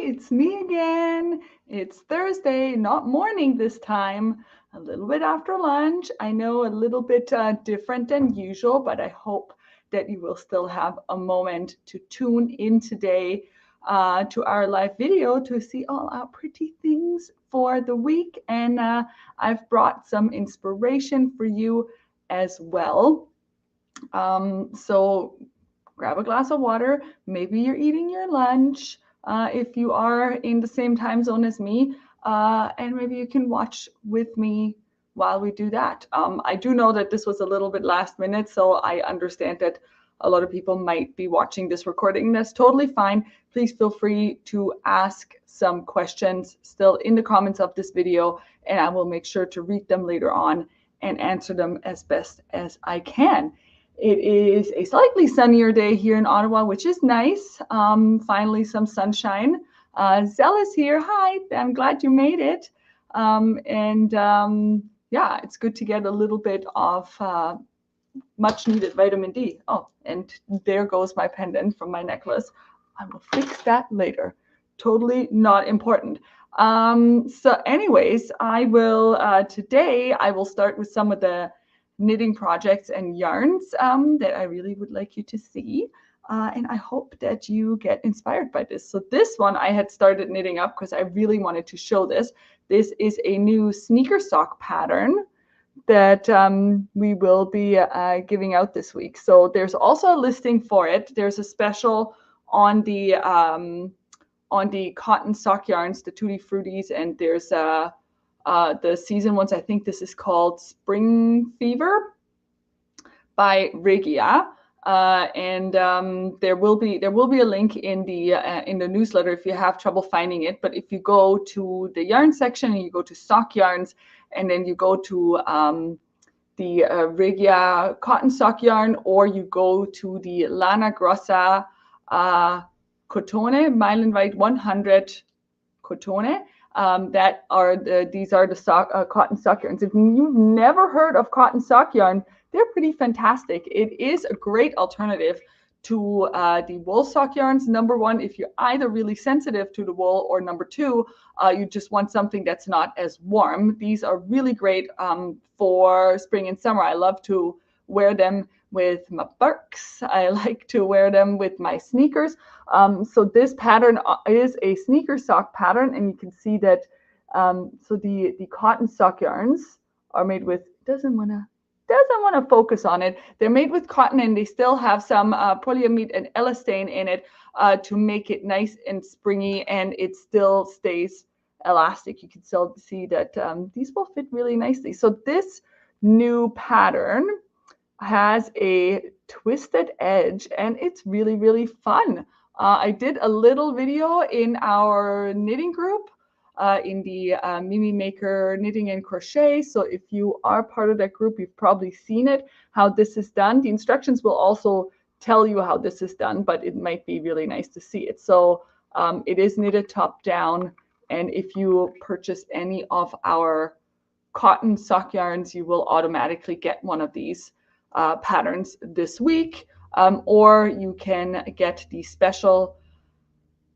it's me again. It's Thursday, not morning this time, a little bit after lunch. I know a little bit different than usual, but I hope that you will still have a moment to tune in today to our live video to see all our pretty things for the week. And I've brought some inspiration for you as well. So grab a glass of water. Maybe you're eating your lunch if you are in the same time zone as me. And maybe you can watch with me while we do that. I do know that this was a little bit last minute, so I understand that a lot of people might be watching this recording. That's totally fine. Please feel free to ask some questions still in the comments of this video, and I will make sure to read them later on and answer them as best as I can. It is a slightly sunnier day here in Ottawa, which is nice. Finally, some sunshine. Zell is here. Hi, I'm glad you made it. Yeah, it's good to get a little bit of much needed vitamin D. Oh, and there goes my pendant from my necklace. I will fix that later. Totally not important. So anyways, today I will start with some of the knitting projects and yarns that I really would like you to see. And I hope that you get inspired by this. So this one I had started knitting up because I really wanted to show this. This is a new sneaker sock pattern that we will be giving out this week. So there's also a listing for it. There's a special on the cotton sock yarns, the Tutti Fruttis, and there's the season ones. I think this is called Spring Fever by Regia. There will be a link in the newsletter if you have trouble finding it. But if you go to the yarn section and you go to sock yarns, and then you go to the Regia cotton sock yarn, or you go to the Lana Grossa Cotone Mile White 100 Cotone. These are the cotton sock yarns. If you've never heard of cotton sock yarn, they're pretty fantastic. It is a great alternative to the wool sock yarns. Number one, if you're either really sensitive to the wool, or number two, you just want something that's not as warm. These are really great for spring and summer. I love to wear them with my Birks. I like to wear them with my sneakers. So this pattern is a sneaker sock pattern, and you can see that so the cotton sock yarns are made with, doesn't want to focus on it. They're made with cotton, and they still have some polyamide and elastane in it to make it nice and springy, and it still stays elastic. You can still see that these will fit really nicely. So this new pattern has a twisted edge, and it's really, really fun. I did a little video in our knitting group in the Mimi Maker Knitting and Crochet. So if you are part of that group, you've probably seen it, how this is done. The instructions will also tell you how this is done, but it might be really nice to see it. So it is knitted top down, and if you purchase any of our cotton sock yarns, you will automatically get one of these patterns this week, or you can get the special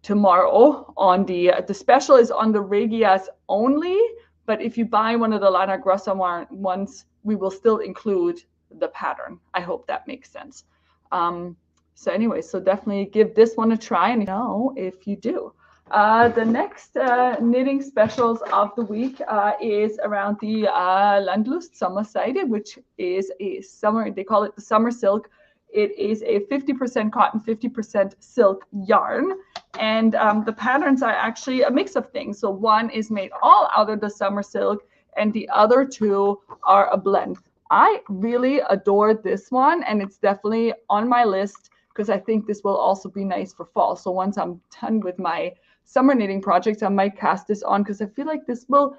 tomorrow. On the special is on the Regias only, but if you buy one of the Lana Grossa ones, we will still include the pattern. I hope that makes sense. So anyway, so definitely give this one a try, and know if you do. The next knitting specials of the week is around the Landlust Sommerseide, which is a summer, they call it the summer silk. It is a 50% cotton, 50% silk yarn. And the patterns are actually a mix of things. So one is made all out of the summer silk, and the other two are a blend. I really adore this one, and it's definitely on my list because I think this will also be nice for fall. So once I'm done with my summer knitting projects, I might cast this on because I feel like this will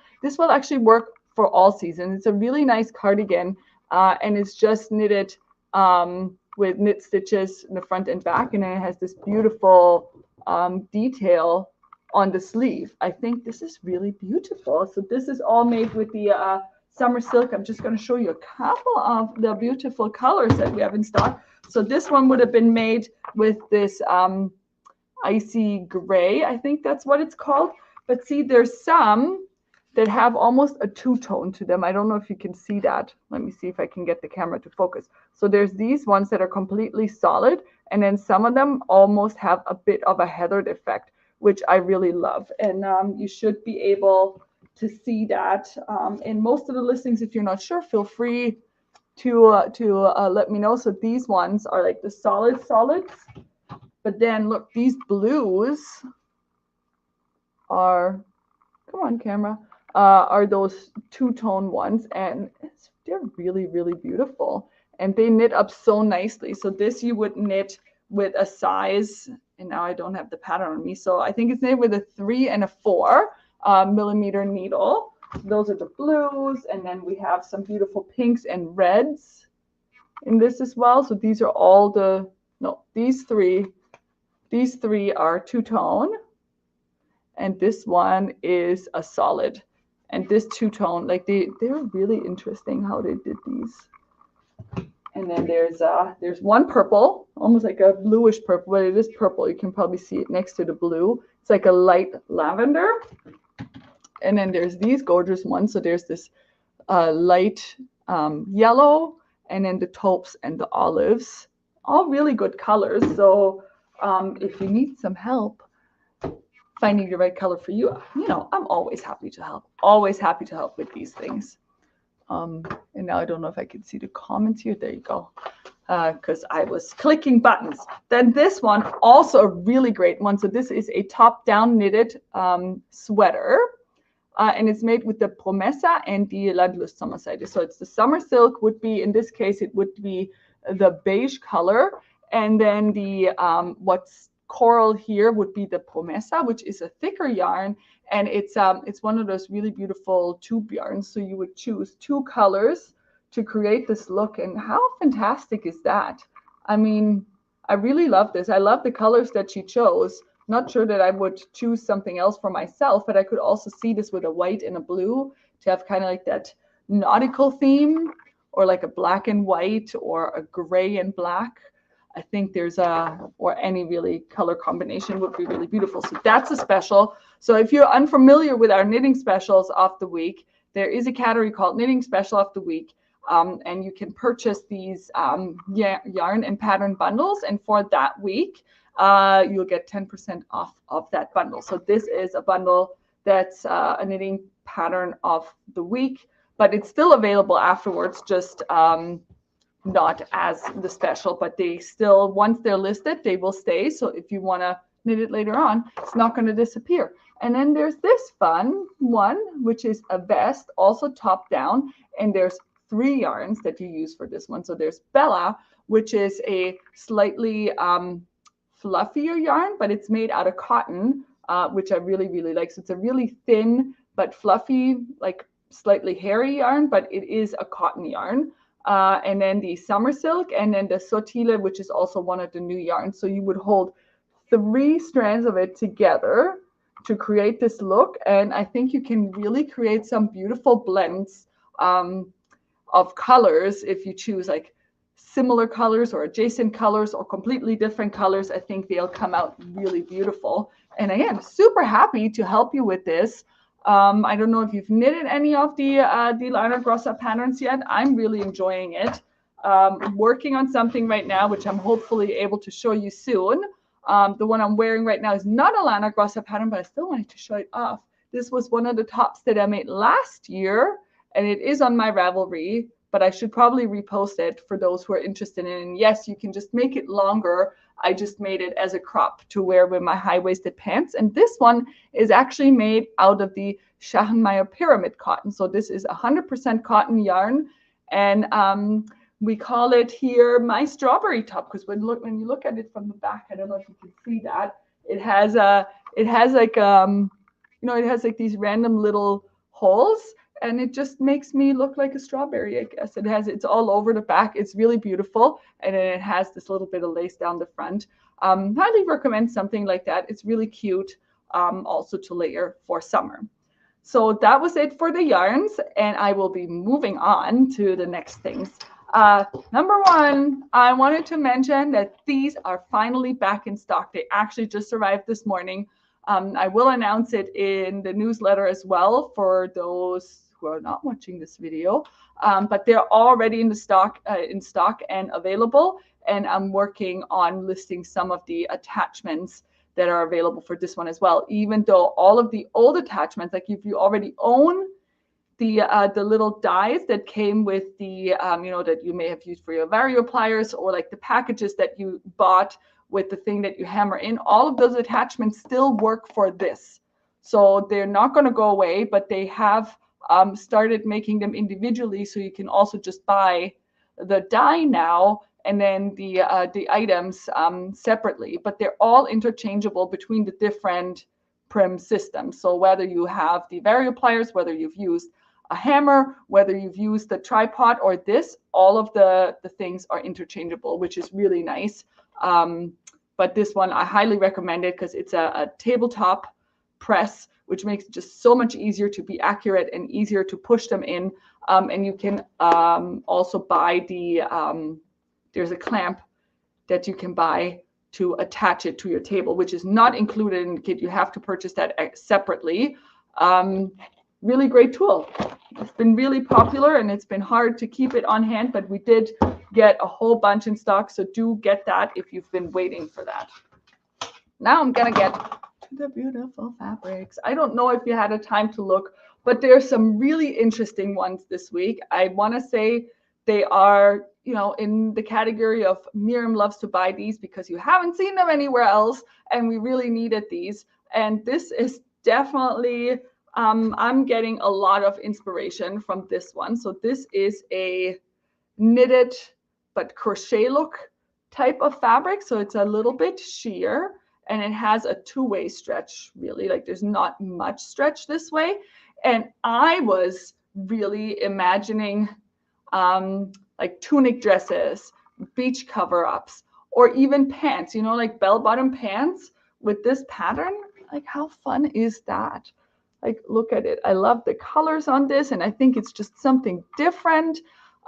actually work for all seasons. It's a really nice cardigan, and it's just knitted with knit stitches in the front and back, and then it has this beautiful detail on the sleeve. I think this is really beautiful. So this is all made with the summer silk. I'm just going to show you a couple of the beautiful colors that we have in stock. So this one would have been made with this icy gray, I think that's what it's called. But see, there's some that have almost a two-tone to them. I don't know if you can see that. Let me see if I can get the camera to focus. So there's these ones that are completely solid, and then some of them almost have a bit of a heathered effect, which I really love. And you should be able to see that in most of the listings. If you're not sure, feel free to let me know. So these ones are like the solids. But then look, these blues are, come on camera, are those two-tone ones, and they're really, really beautiful. And they knit up so nicely. So this you would knit with a size, and now I don't have the pattern on me, so I think it's knit with a 3 and a 4 millimeter needle. Those are the blues, and then we have some beautiful pinks and reds in this as well. So these are all the, no, these three are two-tone, and this one is a solid. And this two-tone, like they're really interesting how they did these. And then there's one purple, almost like a bluish purple, but it is purple. You can probably see it next to the blue. It's like a light lavender. And then there's these gorgeous ones. So there's this light yellow, and then the taupes and the olives, all really good colors. So if you need some help finding the right color for you, you know, I'm always happy to help with these things. And now I don't know if I can see the comments here. There you go. Because I was clicking buttons. Then this one, also a really great one. So this is a top-down knitted sweater. And it's made with the Promessa and the Landlust Sommerseide. So it's the summer silk would be, in this case, it would be the beige color. And then the what's coral here would be the Promessa, which is a thicker yarn. And it's one of those really beautiful tube yarns. So you would choose 2 colors to create this look. And how fantastic is that? I mean, I really love this. I love the colors that she chose. Not sure that I would choose something else for myself, but I could also see this with a white and a blue to have kind of like that nautical theme, or like a black and white, or a gray and black. I think there's or any really color combination would be really beautiful. So that's a special. So if you're unfamiliar with our knitting specials of the week, there is a category called Knitting Special of the Week. And you can purchase these yarn and pattern bundles. And for that week, you'll get 10% off of that bundle. So this is a bundle that's a knitting pattern of the week, but it's still available afterwards, just not as the special, but they still, once they're listed, they will stay. So if you want to knit it later on, it's not going to disappear. And then there's this fun one, which is a vest, also top down, and there's 3 yarns that you use for this one. So there's Bella, which is a slightly fluffier yarn, but it's made out of cotton, which I really, really like. So it's a really thin but fluffy, like slightly hairy yarn, but it is a cotton yarn. And then the summer silk, and then the Sotile, which is also one of the new yarns. So you would hold 3 strands of it together to create this look. And I think you can really create some beautiful blends of colors if you choose like similar colors or adjacent colors or completely different colors. I think they'll come out really beautiful. And again, super happy to help you with this. I don't know if you've knitted any of the Lana Grossa patterns yet. I'm really enjoying it. Working on something right now, which I'm hopefully able to show you soon. The one I'm wearing right now is not a Lana Grossa pattern, but I still wanted to show it off. This was one of the tops that I made last year, and it is on my Ravelry, but I should probably repost it for those who are interested in it. And yes, you can just make it longer. I just made it as a crop to wear with my high-waisted pants. And this one is actually made out of the Schachenmeier pyramid cotton. So this is 100% cotton yarn. And we call it here my strawberry top, because when you look at it from the back, I don't know if you can see that, it has like it has like these random little holes, and it just makes me look like a strawberry, I guess. It's all over the back. It's really beautiful. And then it has this little bit of lace down the front. Highly recommend something like that. It's really cute also to layer for summer. So that was it for the yarns, and I will be moving on to the next things. Number one, I wanted to mention that these are finally back in stock. They actually just arrived this morning. I will announce it in the newsletter as well for those who are not watching this video, but they're already in stock and available. And I'm working on listing some of the attachments that are available for this one as well. Even though all of the old attachments, like if you already own the little dies that came with the that you may have used for your vario pliers, or like the packages that you bought with the thing that you hammer in, all of those attachments still work for this. So they're not going to go away, but they have started making them individually, so you can also just buy the die now and then the items separately. But they're all interchangeable between the different Prim systems. So whether you have the vario pliers, whether you've used a hammer, whether you've used the tripod or this, all of the things are interchangeable, which is really nice. But this one, I highly recommend it because it's a tabletop press, which makes it just so much easier to be accurate and easier to push them in. And you can also buy there's a clamp that you can buy to attach it to your table, which is not included in the kit. You have to purchase that separately. Really great tool. It's been really popular and it's been hard to keep it on hand, but we did get a whole bunch in stock. So do get that if you've been waiting for that. Now I'm going to get to the beautiful fabrics. I don't know if you had a time to look, but there's some really interesting ones this week. I want to say they are, in the category of Miriam loves to buy these because you haven't seen them anywhere else, and we really needed these. And this is definitely, I'm getting a lot of inspiration from this one. So this is a knitted but crochet look type of fabric. So it's a little bit sheer and it has a two-way stretch, really. Like there's not much stretch this way. And I was really imagining like tunic dresses, beach cover-ups, or even pants, like bell-bottom pants with this pattern. Like how fun is that? Like, look at it. I love the colors on this, and I think it's just something different.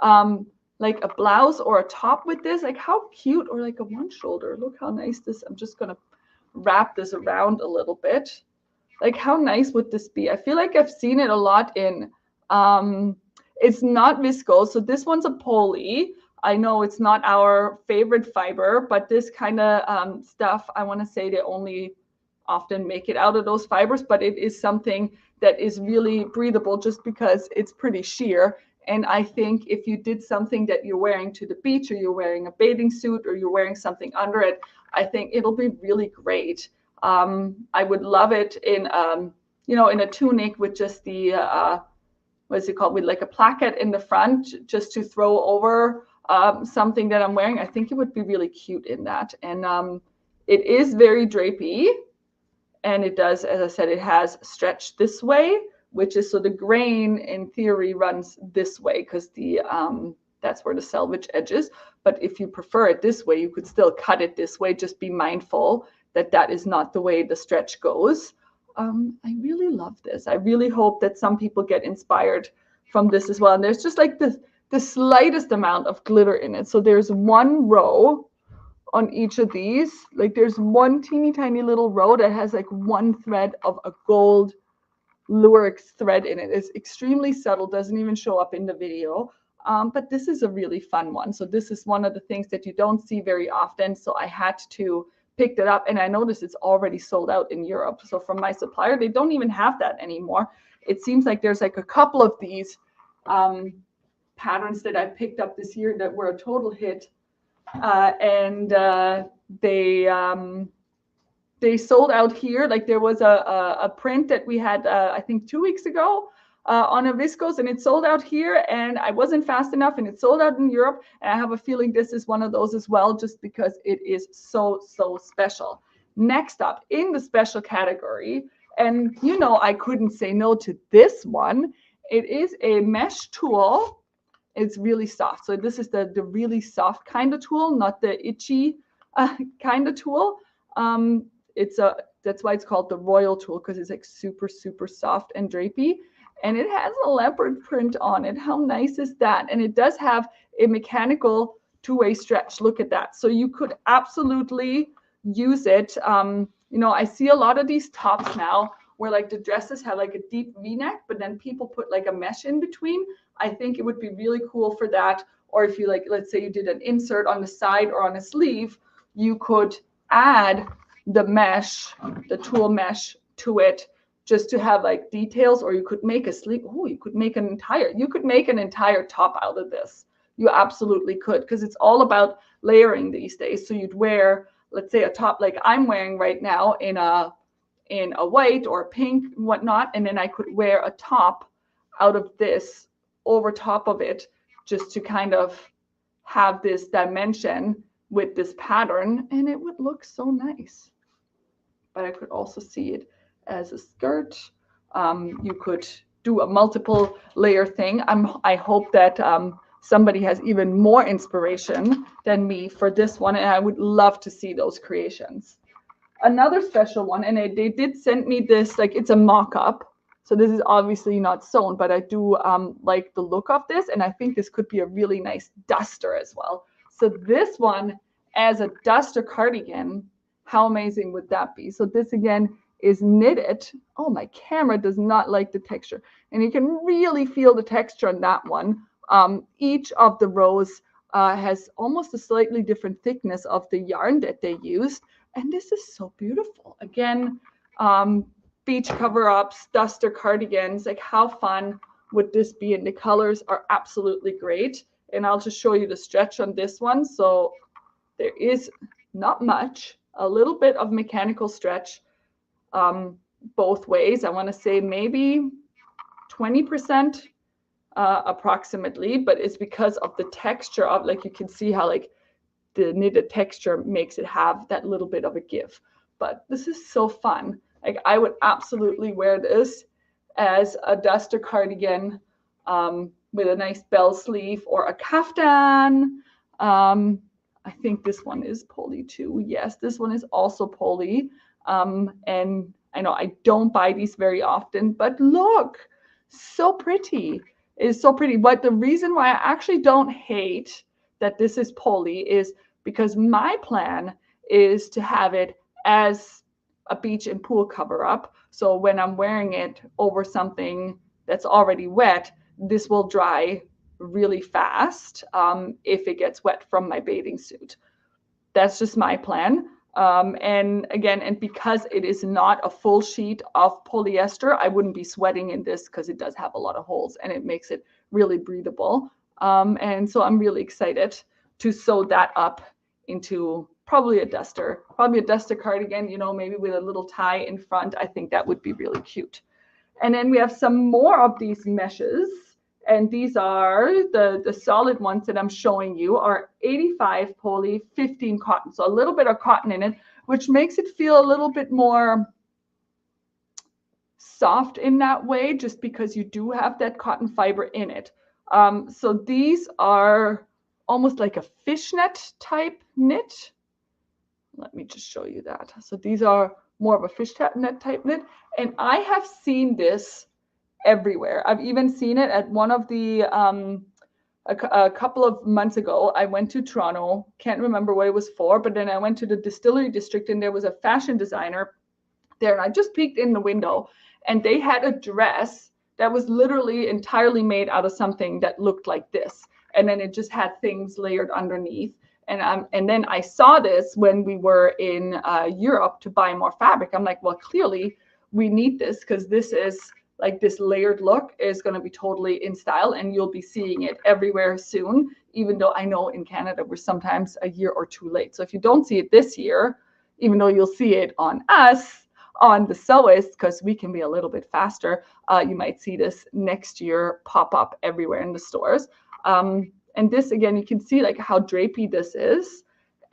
Like a blouse or a top with this, like how cute, or like a one shoulder. Look how nice this, I'm just gonna wrap this around a little bit. Like how nice would this be? I feel like I've seen it a lot in, it's not viscose, so this one's a poly. I know it's not our favorite fiber, but this kind of stuff, I want to say they only often make it out of those fibers, but it is something that is really breathable just because it's pretty sheer. And I think if you did something that you're wearing to the beach, or you're wearing a bathing suit, or you're wearing something under it, I think it'll be really great. I would love it in, in a tunic with just the, what is it called, with like a placket in the front, just to throw over something that I'm wearing. I think it would be really cute in that. And it is very drapey. And it does, as I said, it has stretch this way, which is, so the grain in theory runs this way because the that's where the selvage edge is. But if you prefer it this way, you could still cut it this way. Just be mindful that that is not the way the stretch goes. I really love this. I really hope that some people get inspired from this as well. And there's just like the slightest amount of glitter in it. So there's one row on each of these. Like there's one teeny tiny little row that has like one thread of a gold Lurex thread in it. It's extremely subtle, doesn't even show up in the video. But this is a really fun one. So this is one of the things that you don't see very often. So I had to pick that up, and I noticed it's already sold out in Europe. So from my supplier, they don't even have that anymore. It seems like there's like a couple of these patterns that I picked up this year that were a total hit. And they sold out here. Like there was a print that we had, I think 2 weeks ago on a viscose, and it sold out here, and I wasn't fast enough, and it sold out in Europe. And I have a feeling this is one of those as well, just because it is so, so special. Next up in the special category, and I couldn't say no to this one. It is a mesh tool. It's really soft. So this is the really soft kind of tool, not the itchy kind of tool. That's why it's called the royal tool, because it's like super, super soft and drapey. and it has a leopard print on it. How nice is that? And it does have a mechanical two-way stretch. Look at that. So you could absolutely use it. You know, I see a lot of these tops now where like the dresses have like a deep V-neck, but then people put like a mesh in between. I think it would be really cool for that. Or if you like, let's say you did an insert on the side or on a sleeve, you could add the mesh, the tulle mesh to it, just to have like details. Or you could make a sleeve. Oh, you could make an entire top out of this. You absolutely could, because it's all about layering these days. So you'd wear, let's say, a top like I'm wearing right now in a white or pink and whatnot, and then I could wear a top out of this over top of it, just to kind of have this dimension with this pattern, and it would look so nice. But I could also see it as a skirt. You could do a multiple layer thing. I hope that somebody has even more inspiration than me for this one, and I would love to see those creations. Another special one, and they did send me this, like it's a mock-up. So this is obviously not sewn, but I do like the look of this, and I think this could be a really nice duster as well. So this one as a duster cardigan, how amazing would that be? So this again is knitted. Oh, my camera does not like the texture, and you can really feel the texture on that one. Each of the rows has almost a slightly different thickness of the yarn that they used, and this is so beautiful. Again, beach cover-ups, duster cardigans, like how fun would this be? And the colors are absolutely great. And I'll just show you the stretch on this one. So there is not much, a little bit of mechanical stretch both ways. I want to say maybe 20% approximately, but it's because of the texture of, like, you can see how like the knitted texture makes it have that little bit of a give. But this is so fun. Like, I would absolutely wear this as a duster cardigan with a nice bell sleeve or a kaftan. I think this one is poly too. Yes, this one is also poly. And I know I don't buy these very often, but look, so pretty. It is so pretty. But the reason why I actually don't hate that this is poly is because my plan is to have it as a beach and pool cover up. So when I'm wearing it over something that's already wet, this will dry really fast if it gets wet from my bathing suit. That's just my plan. And again, and because it is not a full sheet of polyester, I wouldn't be sweating in this because it does have a lot of holes and it makes it really breathable. And so I'm really excited to sew that up into probably a duster cardigan, you know, maybe with a little tie in front. I think that would be really cute. And then we have some more of these meshes. And these are the solid ones that I'm showing you are 85 poly, 15 cotton. So a little bit of cotton in it, which makes it feel a little bit more soft in that way, just because you do have that cotton fiber in it. So these are almost like a fishnet type knit. Let me just show you that. So these are more of a fishnet type knit. And I have seen this everywhere. I've even seen it at one of the, a couple of months ago, I went to Toronto, can't remember what it was for, but then I went to the distillery district and there was a fashion designer there. And I just peeked in the window and they had a dress that was literally entirely made out of something that looked like this. And then it just had things layered underneath. And then I saw this when we were in Europe to buy more fabric. I'm like, well, clearly we need this because this is like this layered look is going to be totally in style and you'll be seeing it everywhere soon, even though I know in Canada we're sometimes a year or two late. So if you don't see it this year, even though you'll see it on us, on the Sewists, because we can be a little bit faster, you might see this next year pop up everywhere in the stores. And this, again, you can see like how drapey this is.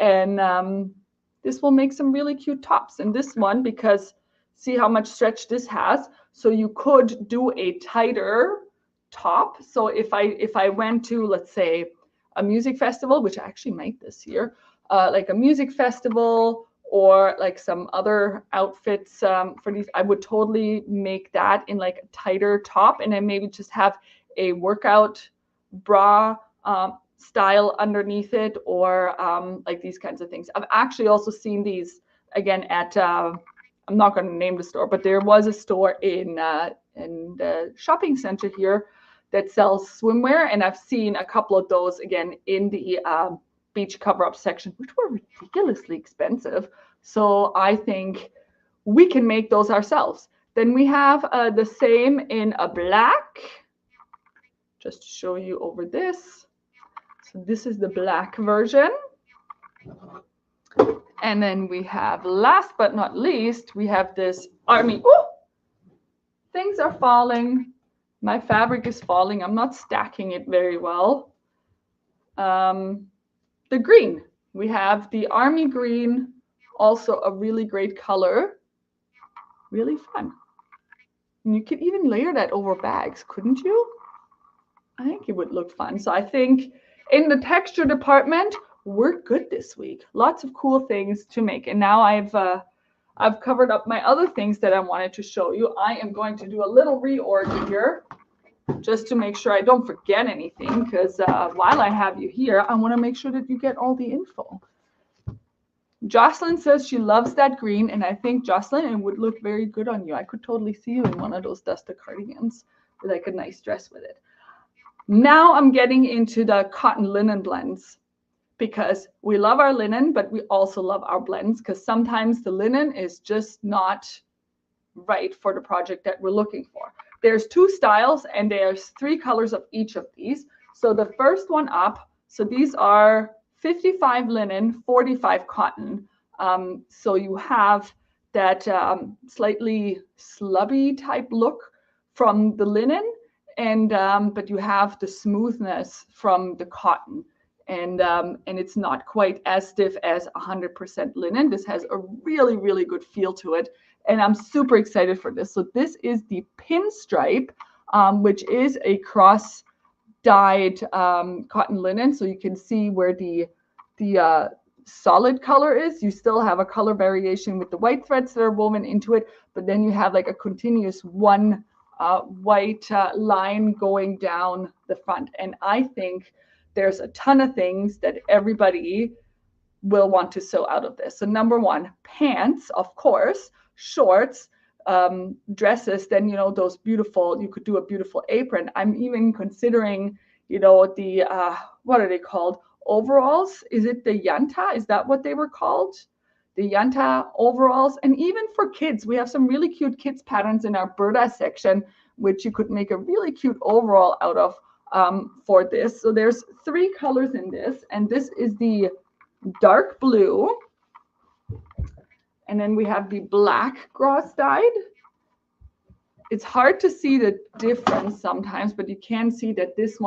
And this will make some really cute tops. And this one, because see how much stretch this has. So you could do a tighter top. So if I went to, let's say, a music festival, which I actually might this year, like a music festival or like some other outfits for these, I would totally make that in like a tighter top, and then maybe just have a workout bra style underneath it, or like these kinds of things. I've actually also seen these again at I'm not going to name the store, but there was a store in the shopping center here that sells swimwear, and I've seen a couple of those again in the beach cover-up section, which were ridiculously expensive. So I think we can make those ourselves. Then we have the same in a black, just to show you over this. So this is the black version. And then we have, last but not least, we have this army. Oh, things are falling. My fabric is falling. I'm not stacking it very well. The green. We have the army green, also a really great color. Really fun. And you could even layer that over bags, couldn't you? I think it would look fun. So I think in the texture department, we're good this week. Lots of cool things to make. And now I've covered up my other things that I wanted to show you. I am going to do a little reorder here just to make sure I don't forget anything, because while I have you here, I want to make sure that you get all the info. Jocelyn says she loves that green, and I think, Jocelyn, it would look very good on you. I could totally see you in one of those dusted cardigans with like a nice dress with it. Now I'm getting into the cotton linen blends, because we love our linen, but we also love our blends, because sometimes the linen is just not right for the project that we're looking for. There's 2 styles, and there's 3 colors of each of these. So the first one up, so these are 55 linen, 45 cotton. So you have that slightly slubby type look from the linen, and but you have the smoothness from the cotton, and it's not quite as stiff as 100% linen. This has a really, really good feel to it, and I'm super excited for this. So this is the pinstripe, which is a cross dyed cotton linen. So you can see where the solid color is. You still have a color variation with the white threads that are woven into it, but then you have like a continuous one white line going down the front. And I think there's a ton of things that everybody will want to sew out of this. So number 1, pants, of course, shorts, dresses, then, you know, those beautiful, you could do a beautiful apron. I'm even considering, you know, the, what are they called? Overalls? Is it the yanta? Is that what they were called? The yanta overalls. And even for kids, we have some really cute kids patterns in our Berta section, which you could make a really cute overall out of for this. So there's 3 colors in this, and this is the dark blue. And then we have the black cross dyed. It's hard to see the difference sometimes, but you can see that this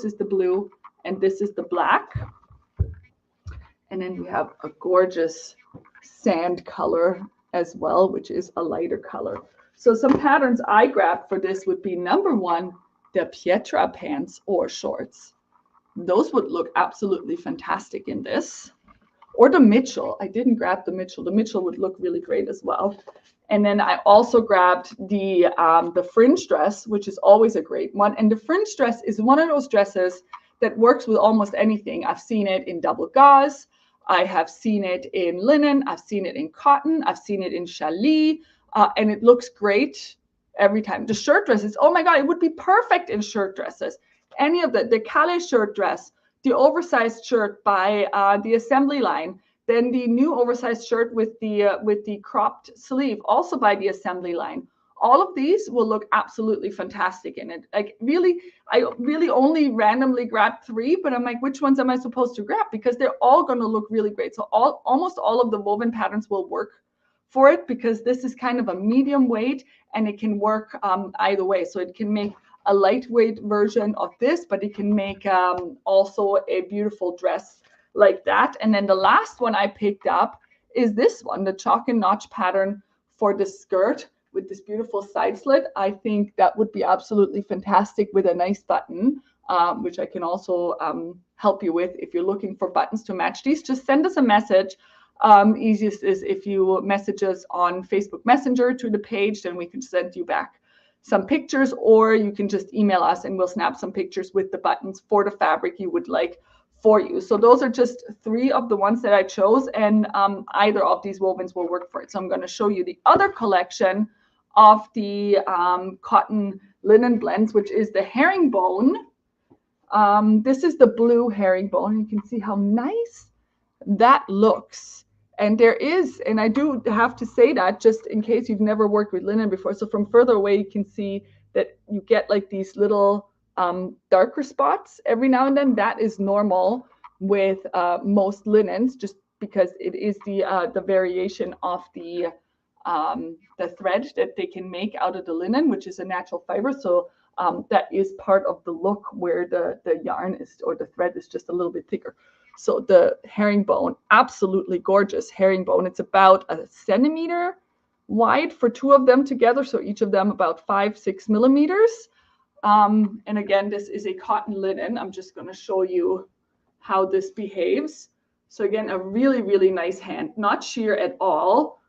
is the blue and this is the black. And then we have a gorgeous sand color as well, which is a lighter color. So some patterns I grabbed for this would be number 1, the Pietra pants or shorts. Those would look absolutely fantastic in this. Or the Mitchell. I didn't grab the Mitchell. The Mitchell would look really great as well. And then I also grabbed the fringe dress, which is always a great one. And the fringe dress is one of those dresses that works with almost anything. I've seen it in double gauze. I have seen it in linen. I've seen it in cotton. I've seen it in challis. And it looks great every time. The shirt dresses, oh my God, it would be perfect in shirt dresses. Any of the Calais shirt dress, the oversized shirt by the assembly line, then the new oversized shirt with the cropped sleeve, also by the assembly line. All of these will look absolutely fantastic in it. Like really, I really only randomly grabbed 3, but I'm like, which ones am I supposed to grab? Because they're all going to look really great. So almost all of the woven patterns will work for it, because this is kind of a medium weight and it can work either way. So it can make a lightweight version of this, but it can make also a beautiful dress like that. And then the last one I picked up is this one, the chalk and notch pattern for the skirt with this beautiful side slit. I think that would be absolutely fantastic with a nice button, which I can also help you with if you're looking for buttons to match these. Just send us a message Easiest is if you message us on Facebook Messenger to the page, then we can send you back some pictures, or you can just email us and we'll snap some pictures with the buttons for the fabric you would like for you. So those are just 3 of the ones that I chose, and either of these wovens will work for it. So I'm going to show you the other collection of the cotton linen blends, which is the herringbone. This is the blue herringbone. You can see how nice that looks. And there is, and I do have to say that just in case you've never worked with linen before. So from further away, you can see that you get like these little darker spots every now and then. That is normal with most linens, just because it is the variation of the thread that they can make out of the linen, which is a natural fiber. So that is part of the look where the yarn is, or the thread is just a little bit thicker. So the herringbone, absolutely gorgeous herringbone. It's about 1 centimeter wide for 2 of them together. So each of them about 5-6 millimeters. And again, this is a cotton linen. I'm just going to show you how this behaves. So again, a really, really nice hand, not sheer at all.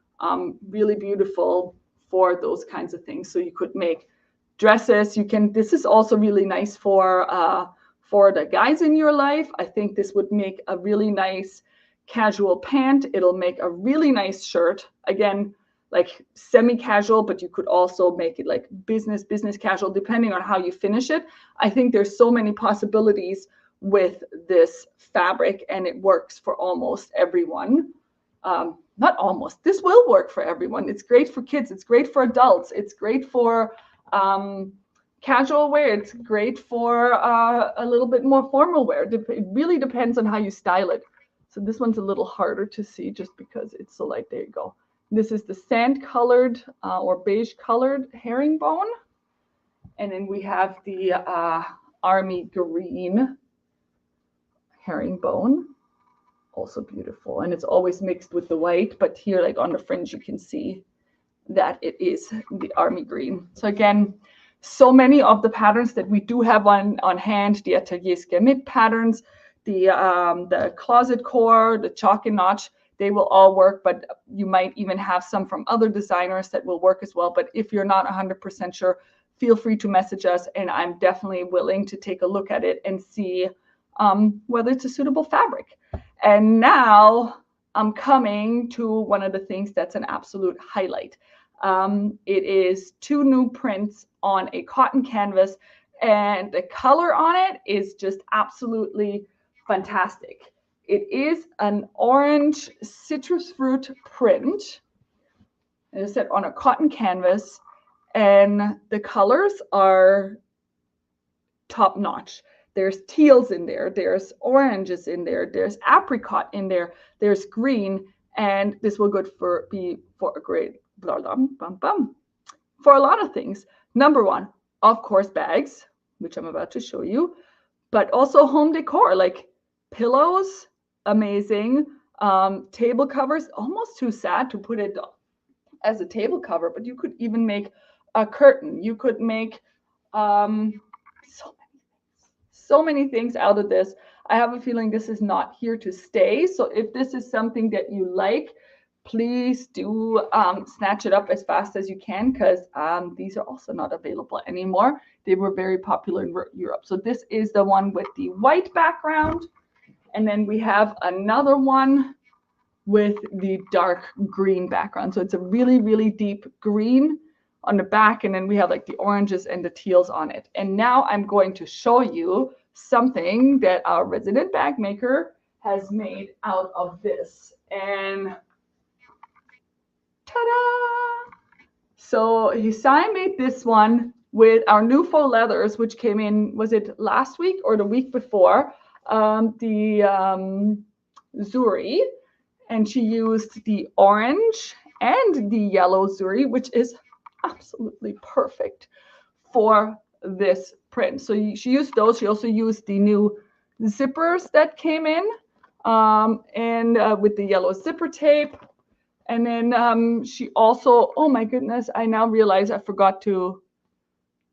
Really beautiful for those kinds of things. So you could make dresses. You can, this is also really nice for the guys in your life. I think this would make a really nice casual pant. It'll make a really nice shirt. Again, like semi-casual, but you could also make it like business casual, depending on how you finish it. I think there's so many possibilities with this fabric, and it works for almost everyone. Not almost, this will work for everyone. It's great for kids. It's great for adults. It's great for casual wear. It's great for a little bit more formal wear. It really depends on how you style it. So this one's a little harder to see just because it's so light. There you go. This is the sand colored or beige colored herringbone. And then we have the army green herringbone. Also beautiful. And it's always mixed with the white, but here like on the fringe, you can see that it is the army green. So again, so many of the patterns that we do have on hand, the Atelier Skemit patterns, the closet core, the chalk and notch, they will all work, but you might even have some from other designers that will work as well. But if you're not 100% sure, feel free to message us, and I'm definitely willing to take a look at it and see whether it's a suitable fabric. And now I'm coming to one of the things that's an absolute highlight. It is 2 new prints on a cotton canvas, and the color on it is just absolutely fantastic. It is an orange citrus fruit print, as I said, on a cotton canvas, and the colors are top notch. There's teals in there, there's oranges in there, there's apricot in there, there's green, and this will be for a great for a lot of things. Number 1, of course, bags, which I'm about to show you, but also home decor, like pillows, amazing. Table covers, almost too sad to put it as a table cover, but you could even make a curtain. You could make so many things out of this. I have a feeling this is not here to stay. So if this is something that you like, please do snatch it up as fast as you can, because these are also not available anymore. They were very popular in Europe. So this is the one with the white background. And then we have another one with the dark green background. So it's a really, really deep green on the back. And then we have like the oranges and the teals on it. And now I'm going to show you something that our resident bag maker has made out of this. And ta-da! So Hisai made this one with our new faux leathers, which came in, was it last week or the week before? The Zuri, and she used the orange and the yellow Zuri, which is absolutely perfect for this print. So she used those. She also used the new zippers that came in, and with the yellow zipper tape. And then she also, oh my goodness, I now realize I forgot to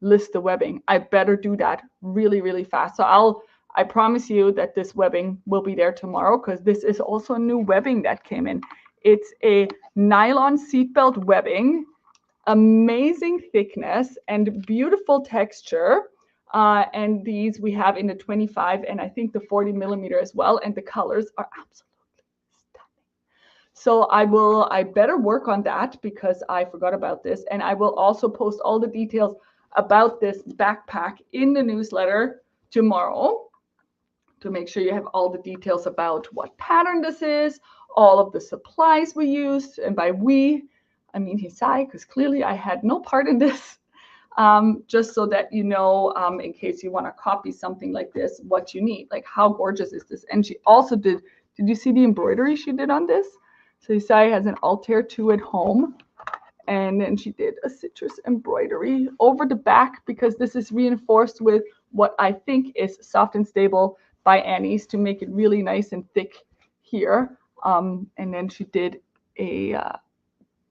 list the webbing. I better do that really, really fast. So I promise you that this webbing will be there tomorrow, because this is also a new webbing that came in. It's a nylon seatbelt webbing, amazing thickness and beautiful texture. And these we have in the 25 and I think the 40 millimeter as well. And the colors are absolutely stunning. So I better work on that because I forgot about this. And I will also post all the details about this backpack in the newsletter tomorrow, to make sure you have all the details about what pattern this is, all of the supplies we used. And by we, I mean Hisai, because clearly I had no part in this. Just so that you know, in case you want to copy something like this, what you need. Like, how gorgeous is this? And she also did you see the embroidery she did on this? So Hisai has an Altair 2 at home. And then she did a citrus embroidery over the back, because this is reinforced with what I think is Soft and Stable by Annie's to make it really nice and thick here. And then she did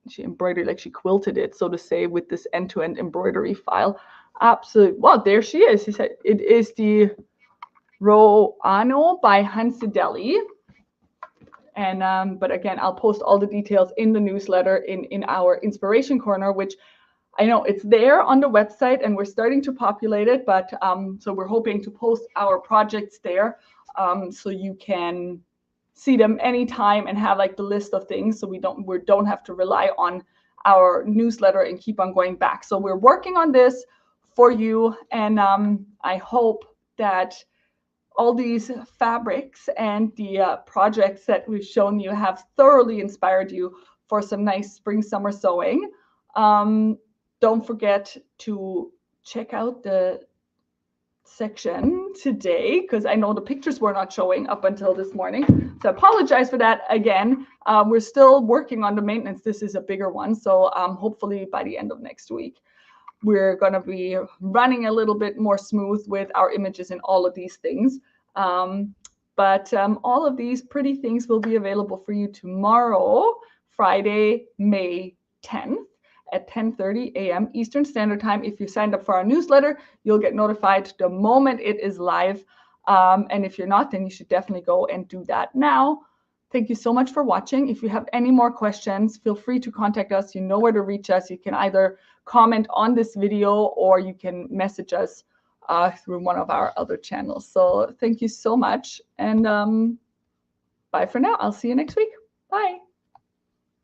she embroidered, like she quilted it, so to say, with this end-to-end embroidery file. Absolutely. Well, there she is. She said it is the Roano by Hansideli. And but again, I'll post all the details in the newsletter in our inspiration corner, which I know it's there on the website and we're starting to populate it, but so we're hoping to post our projects there, so you can see them anytime and have like the list of things, so we don't have to rely on our newsletter and keep on going back. So we're working on this for you, and I hope that all these fabrics and the projects that we've shown you have thoroughly inspired you for some nice spring summer sewing. Don't forget to check out the section today, because I know the pictures were not showing up until this morning, so I apologize for that again. We're still working on the maintenance. This is a bigger one, so hopefully by the end of next week we're going to be running a little bit more smooth with our images and all of these things. But all of these pretty things will be available for you tomorrow, Friday, May 10th at 10:30 a.m. Eastern Standard Time. If you signed up for our newsletter, you'll get notified the moment it is live. And if you're not, then you should definitely go and do that now. Thank you so much for watching. If you have any more questions, feel free to contact us. You know where to reach us. You can either comment on this video or you can message us through one of our other channels. So thank you so much, and bye for now. I'll see you next week. Bye.